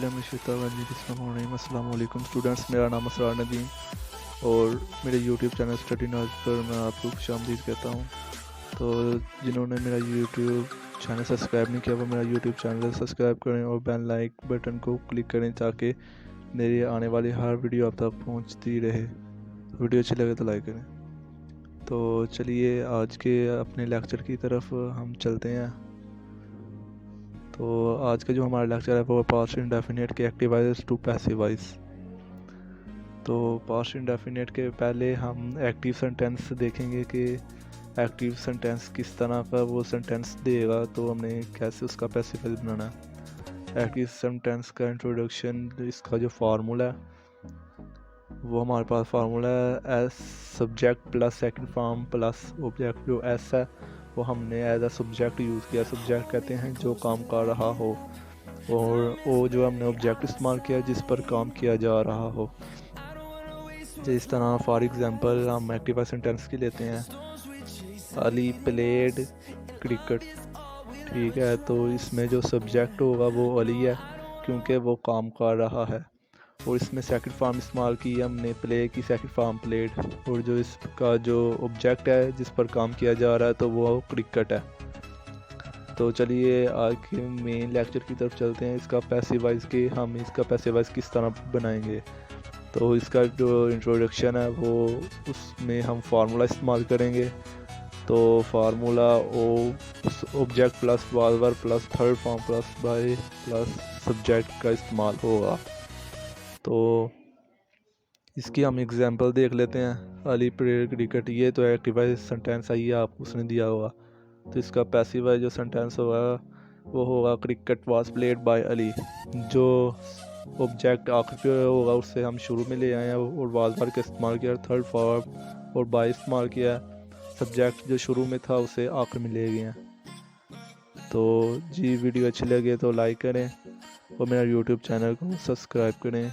अस्सलाम वालेकुम स्टूडेंट्स, मेरा नाम असरार नदीम और मेरे यूट्यूब चैनल स्टडी नॉलेज पर मैं आपको खुशामदीद कहता हूँ। तो जिन्होंने मेरा यूट्यूब चैनल सब्सक्राइब नहीं किया वो मेरा यूट्यूब चैनल सब्सक्राइब करें और बेल लाइक बटन को क्लिक करें ताकि मेरी आने वाली हर वीडियो आप तक पहुँचती रहे। वीडियो अच्छी लगे तो लाइक करें। तो चलिए आज के अपने लेक्चर की तरफ हम चलते हैं। तो आज का जो हमारा लेक्चर है वो पास्ट इंडेफिनिट के active voice to passive voice. तो पास्ट इंडेफिनिट के पहले हम एक्टिव सेंटेंस देखेंगे कि एक्टिव सेंटेंस किस तरह का वो सेंटेंस देगा, तो हमने कैसे उसका पैसिव वॉइस बनाना है। एक्टिव सेंटेंस का इंट्रोडक्शन, इसका जो फार्मूला है वो हमारे पास फार्मूला है S subject plus second form plus object. जो एस है वो हमने एज अ सब्जेक्ट यूज़ किया। सब्जेक्ट कहते हैं जो काम कर रहा हो, और वो जो हमने ऑब्जेक्ट इस्तेमाल किया जिस पर काम किया जा रहा हो। जिस तरह फॉर एग्जांपल हम एक्टिव सेंटेंस की लेते हैं, अली प्लेड क्रिकेट। ठीक है, तो इसमें जो सब्जेक्ट होगा वो अली है क्योंकि वो काम कर रहा है, और इसमें सेकंड फॉर्म इस्तेमाल की हमने प्ले की, सेकंड फॉर्म प्लेड। और जो इसका जो ऑब्जेक्ट है जिस पर काम किया जा रहा है तो वो क्रिकेट है। तो चलिए आज के मेन लेक्चर की तरफ चलते हैं। इसका पैसिव वॉइस के हम इसका पैसिव वॉइस किस तरह बनाएंगे। तो इसका जो इंट्रोडक्शन है वो उसमें हम फार्मूला इस्तेमाल करेंगे। तो formula object plus verb plus third form plus by plus subject का इस्तेमाल होगा। तो इसकी हम एग्जांपल देख लेते हैं। अली प्लेड क्रिकेट, ये तो एक्टिव सेंटेंस है, ये आपको उसने दिया होगा। तो इसका पैसिव जो सेंटेंस होगा वो होगा cricket was played by Ali. जो ऑब्जेक्ट आखिर पे होगा उससे हम शुरू में ले आए हैं और वाज वर्ब का इस्तेमाल किया, थर्ड फॉर्म और बाय इस्तेमाल किया। सब्जेक्ट जो शुरू में था उसे आखिर में ले गए हैं। तो जी वीडियो अच्छी लगे तो लाइक करें और मेरा यूट्यूब चैनल को सब्सक्राइब करें।